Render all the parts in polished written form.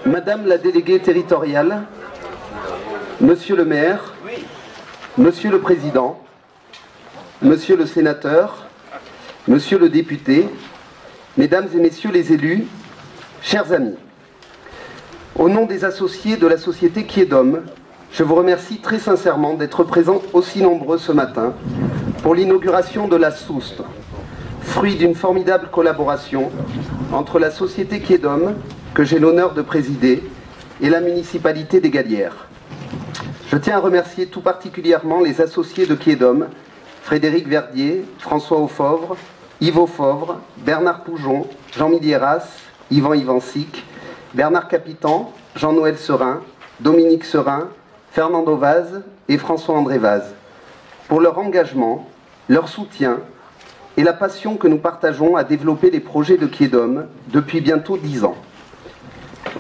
Madame la déléguée territoriale, Monsieur le maire, Monsieur le président, Monsieur le sénateur, Monsieur le député, Mesdames et Messieurs les élus, chers amis, au nom des associés de la société Quiedom, je vous remercie très sincèrement d'être présents aussi nombreux ce matin pour l'inauguration de la Soust, fruit d'une formidable collaboration entre la société Quiedom, que j'ai l'honneur de présider, et la municipalité des Galières. Je tiens à remercier tout particulièrement les associés de Quiedom, Frédéric Verdier, François Aufovre, Yves Aufovre, Bernard Poujon, Jean Midieras, Yvan Ivancic, Bernard Capitan, Jean-Noël Serin, Dominique Serin, Fernando Vaz et François-André Vaz, pour leur engagement, leur soutien et la passion que nous partageons à développer les projets de Quiedom depuis bientôt 10 ans.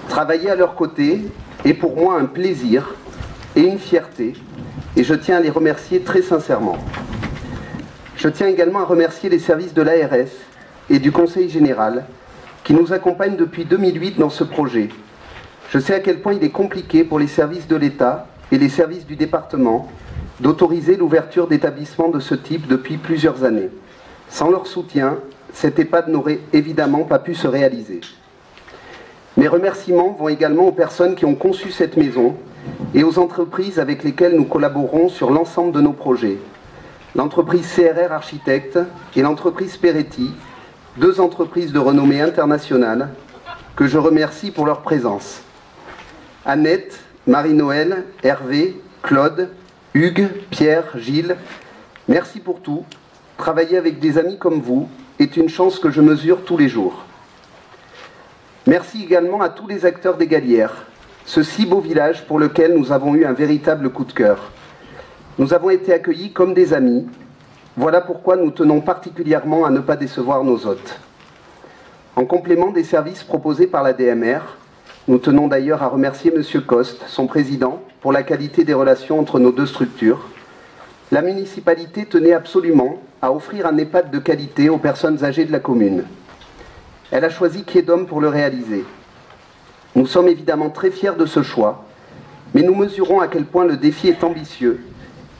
Travailler à leur côté est pour moi un plaisir et une fierté, et je tiens à les remercier très sincèrement. Je tiens également à remercier les services de l'ARS et du Conseil général qui nous accompagnent depuis 2008 dans ce projet. Je sais à quel point il est compliqué pour les services de l'État et les services du département d'autoriser l'ouverture d'établissements de ce type depuis plusieurs années. Sans leur soutien, cette EHPAD n'aurait évidemment pas pu se réaliser. Mes remerciements vont également aux personnes qui ont conçu cette maison et aux entreprises avec lesquelles nous collaborons sur l'ensemble de nos projets. L'entreprise CRR Architectes et l'entreprise Peretti, deux entreprises de renommée internationale, que je remercie pour leur présence. Annette, Marie-Noël, Hervé, Claude, Hugues, Pierre, Gilles, merci pour tout. Travailler avec des amis comme vous est une chance que je mesure tous les jours. Merci également à tous les acteurs des Galières, ce si beau village pour lequel nous avons eu un véritable coup de cœur. Nous avons été accueillis comme des amis. Voilà pourquoi nous tenons particulièrement à ne pas décevoir nos hôtes. En complément des services proposés par la DMR, nous tenons d'ailleurs à remercier M. Coste, son président, pour la qualité des relations entre nos deux structures. La municipalité tenait absolument à offrir un EHPAD de qualité aux personnes âgées de la commune. Elle a choisi Quiedom pour le réaliser. Nous sommes évidemment très fiers de ce choix, mais nous mesurons à quel point le défi est ambitieux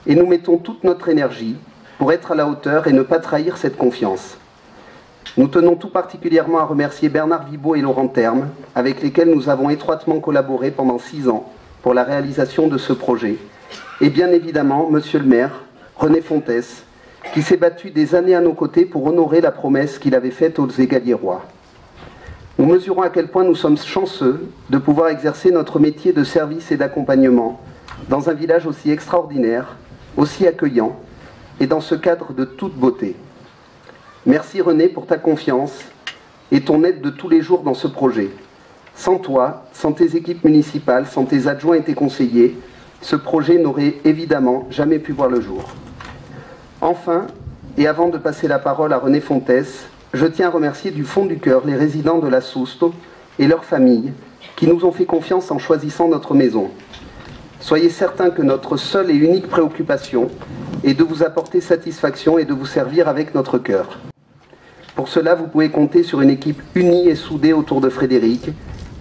et nous mettons toute notre énergie pour être à la hauteur et ne pas trahir cette confiance. Nous tenons tout particulièrement à remercier Bernard Vibaud et Laurent Terme, avec lesquels nous avons étroitement collaboré pendant 6 ans pour la réalisation de ce projet. Et bien évidemment, Monsieur le maire, René Fontès, qui s'est battu des années à nos côtés pour honorer la promesse qu'il avait faite aux Égaliérois. Nous mesurons à quel point nous sommes chanceux de pouvoir exercer notre métier de service et d'accompagnement dans un village aussi extraordinaire, aussi accueillant, et dans ce cadre de toute beauté. Merci René pour ta confiance et ton aide de tous les jours dans ce projet. Sans toi, sans tes équipes municipales, sans tes adjoints et tes conseillers, ce projet n'aurait évidemment jamais pu voir le jour. Enfin, et avant de passer la parole à René Fontès, je tiens à remercier du fond du cœur les résidents de la Soust et leurs familles qui nous ont fait confiance en choisissant notre maison. Soyez certains que notre seule et unique préoccupation est de vous apporter satisfaction et de vous servir avec notre cœur. Pour cela, vous pouvez compter sur une équipe unie et soudée autour de Frédéric,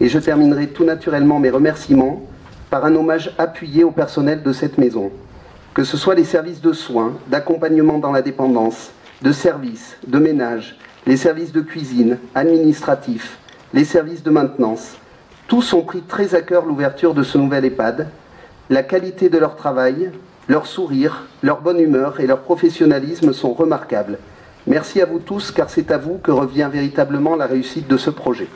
et je terminerai tout naturellement mes remerciements par un hommage appuyé au personnel de cette maison, que ce soit les services de soins, d'accompagnement dans la dépendance, de services, de ménage, les services de cuisine, administratifs, les services de maintenance. Tous ont pris très à cœur l'ouverture de ce nouvel EHPAD. La qualité de leur travail, leur sourire, leur bonne humeur et leur professionnalisme sont remarquables. Merci à vous tous, car c'est à vous que revient véritablement la réussite de ce projet.